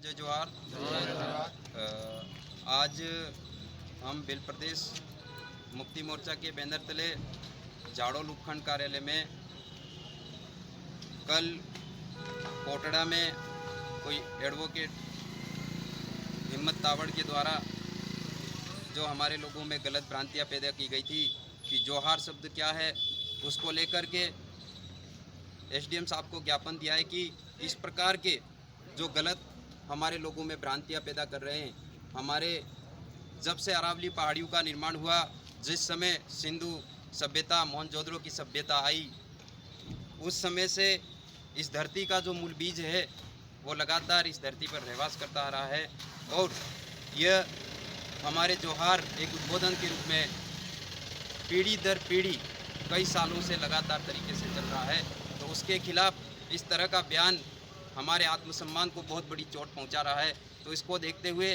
जय जोहार। आज हम भिल प्रदेश मुक्ति मोर्चा के बैनर तले जाड़ोल उपखंड कार्यालय में कल कोटड़ा में कोई एडवोकेट हिम्मत तावड़ के द्वारा जो हमारे लोगों में गलत भ्रांतियां पैदा की गई थी कि जोहार शब्द क्या है, उसको लेकर के एसडीएम साहब को ज्ञापन दिया है कि इस प्रकार के जो गलत हमारे लोगों में भ्रांतियां पैदा कर रहे हैं। हमारे जब से अरावली पहाड़ियों का निर्माण हुआ, जिस समय सिंधु सभ्यता मोहनजोदड़ो की सभ्यता आई, उस समय से इस धरती का जो मूल बीज है वो लगातार इस धरती पर रहवास करता आ रहा है और यह हमारे जोहार एक उद्बोधन के रूप में पीढ़ी दर पीढ़ी कई सालों से लगातार तरीके से चल रहा है। तो उसके खिलाफ इस तरह का बयान हमारे आत्मसम्मान को बहुत बड़ी चोट पहुंचा रहा है। तो इसको देखते हुए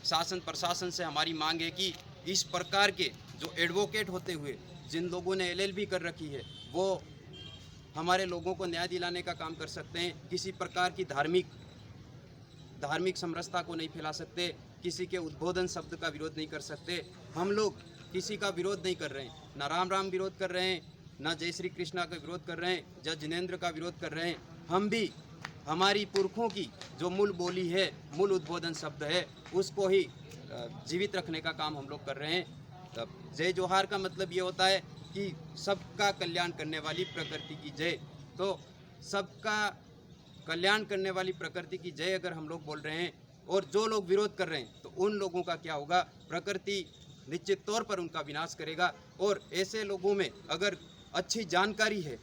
शासन प्रशासन से हमारी मांग है कि इस प्रकार के जो एडवोकेट होते हुए जिन लोगों ने एलएलबी कर रखी है वो हमारे लोगों को न्याय दिलाने का काम कर सकते हैं। किसी प्रकार की धार्मिक समरसता को नहीं फैला सकते, किसी के उद्बोधन शब्द का विरोध नहीं कर सकते। हम लोग किसी का विरोध नहीं कर रहे हैं, ना राम राम विरोध कर रहे हैं, ना जय श्री कृष्णा का विरोध कर रहे हैं, जय जिनेंद्र का विरोध कर रहे हैं। हम भी हमारी पुरखों की जो मूल बोली है, मूल उद्बोधन शब्द है, उसको ही जीवित रखने का काम हम लोग कर रहे हैं। जय जोहार का मतलब ये होता है कि सबका कल्याण करने वाली प्रकृति की जय। तो सबका कल्याण करने वाली प्रकृति की जय अगर हम लोग बोल रहे हैं और जो लोग विरोध कर रहे हैं तो उन लोगों का क्या होगा, प्रकृति निश्चित तौर पर उनका विनाश करेगा। और ऐसे लोगों में अगर अच्छी जानकारी है,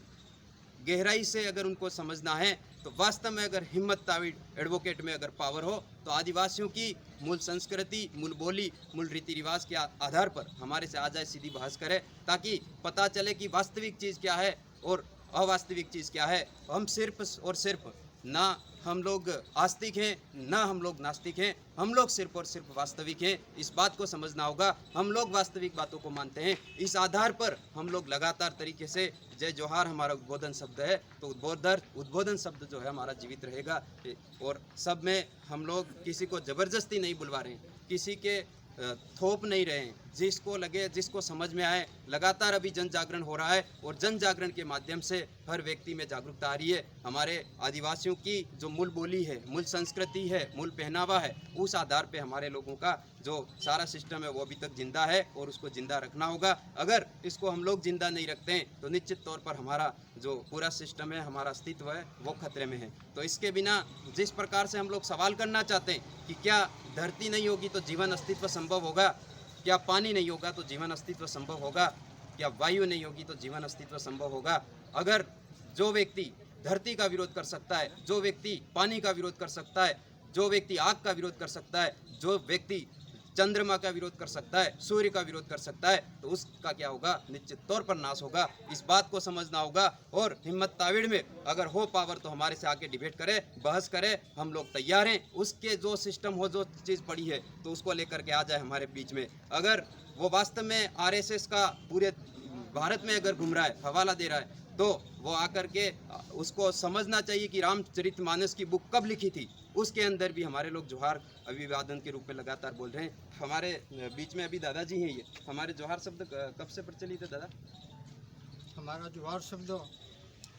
गहराई से अगर उनको समझना है, तो वास्तव में अगर हिम्मत तावड़ एडवोकेट में अगर पावर हो तो आदिवासियों की मूल संस्कृति, मूल बोली, मूल रीति रिवाज के आधार पर हमारे से आ जाए, सीधी बहस करे, ताकि पता चले कि वास्तविक चीज़ क्या है और अवास्तविक चीज़ क्या है। हम सिर्फ और सिर्फ ना हम लोग आस्तिक हैं, ना हम लोग नास्तिक हैं, हम लोग सिर्फ और सिर्फ वास्तविक हैं। इस बात को समझना होगा। हम लोग वास्तविक बातों को मानते हैं। इस आधार पर हम लोग लगातार तरीके से जय जोहार हमारा उद्बोधन शब्द है, तो उद्बोधन शब्द जो है हमारा जीवित रहेगा। और सब में हम लोग किसी को ज़बरदस्ती नहीं बुलवा रहे हैं, किसी के थोप नहीं रहे हैं। जिसको लगे, जिसको समझ में आए, लगातार अभी जन जागरण हो रहा है और जन जागरण के माध्यम से हर व्यक्ति में जागरूकता आ रही है। हमारे आदिवासियों की जो मूल बोली है, मूल संस्कृति है, मूल पहनावा है, उस आधार पे हमारे लोगों का जो सारा सिस्टम है वो अभी तक जिंदा है और उसको जिंदा रखना होगा। अगर इसको हम लोग जिंदा नहीं रखते हैं तो निश्चित तौर पर हमारा जो पूरा सिस्टम है, हमारा अस्तित्व है, वो खतरे में है। तो इसके बिना जिस प्रकार से हम लोग सवाल करना चाहते हैं कि क्या धरती नहीं होगी तो जीवन अस्तित्व संभव होगा, क्या पानी नहीं होगा तो जीवन अस्तित्व संभव होगा, क्या वायु नहीं होगी तो जीवन अस्तित्व संभव होगा। अगर जो व्यक्ति धरती का विरोध कर सकता है, जो व्यक्ति पानी का विरोध कर सकता है, जो व्यक्ति आग का विरोध कर सकता है, जो व्यक्ति चंद्रमा का विरोध कर सकता है, सूर्य का विरोध कर सकता है, तो उसका क्या होगा, निश्चित तौर पर नाश होगा। इस बात को समझना होगा। और हिम्मत तावड़ में अगर हो पावर तो हमारे से आके डिबेट करे, बहस करे, हम लोग तैयार हैं। उसके जो सिस्टम हो, जो चीज़ पड़ी है, तो उसको लेकर के आ जाए हमारे बीच में। अगर वो वास्तव में आरएसएस का पूरे भारत में अगर घूम रहा है, हवाला दे रहा है, तो वो आकर के उसको समझना चाहिए कि रामचरितमानस की बुक कब लिखी थी। उसके अंदर भी हमारे लोग जोहार अभिवादन के रूप में लगातार बोल रहे हैं। हमारे बीच में अभी दादाजी हैं। ये हमारे जोहार शब्द कब से प्रचलित है दादा? हमारा जोहार शब्द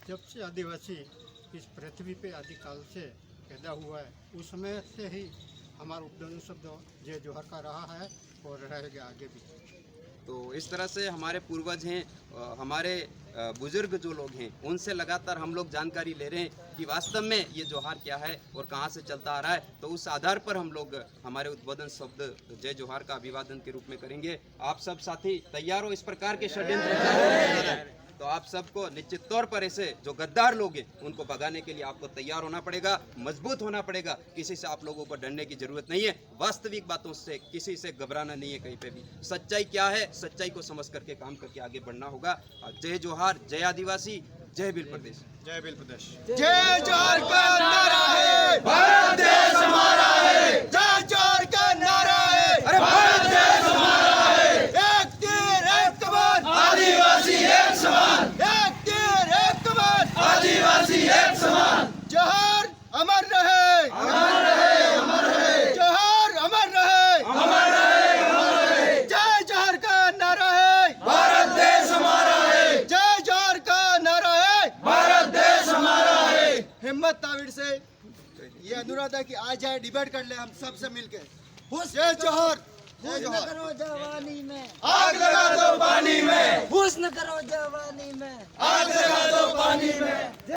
जब से आदिवासी इस पृथ्वी पे आदिकाल से पैदा हुआ है, उस समय से ही हमारा उपदेश शब्द जय जोहार का रहा है और रहेगा आगे भी। तो इस तरह से हमारे पूर्वज हैं, हमारे बुजुर्ग जो लोग हैं, उनसे लगातार हम लोग जानकारी ले रहे हैं कि वास्तव में ये जोहार क्या है और कहाँ से चलता आ रहा है। तो उस आधार पर हम लोग हमारे उद्बोधन शब्द जय जोहार का अभिवादन के रूप में करेंगे। आप सब साथी तैयार हो इस प्रकार के षड्यंत्र? तो आप सबको निश्चित तौर पर ऐसे जो गद्दार लोग हैं उनको भगाने के लिए आपको तैयार होना पड़ेगा, मजबूत होना पड़ेगा। किसी से आप लोगों को डरने की जरूरत नहीं है। वास्तविक बातों से किसी से घबराना नहीं है कहीं पे भी। सच्चाई क्या है, सच्चाई को समझ करके काम करके आगे बढ़ना होगा। जय जोहार, जय आदिवासी, जय भिल प्रदेश। जय भिल प्रदेश। जय जोहार का नारा है, भारत देश हमारा है। जय जोहार का नारा है, अरे भारत देश हमारा है। एक तीर एक कमान, आदिवासी एक समान। एक तीर एक कमान, आदिवासी एक समान। जोहार अमर रहे, अमर रहे, अमर हिम्मत ताविड़ से ये अनुरोध है कि आ जाए, डिबेट कर ले हम सब से मिलके। जय जोहर, जय जोहर। करो जवानी में, आग लगा दो पानी में, हुस्न करो जवानी में। आग लगा दो पानी में।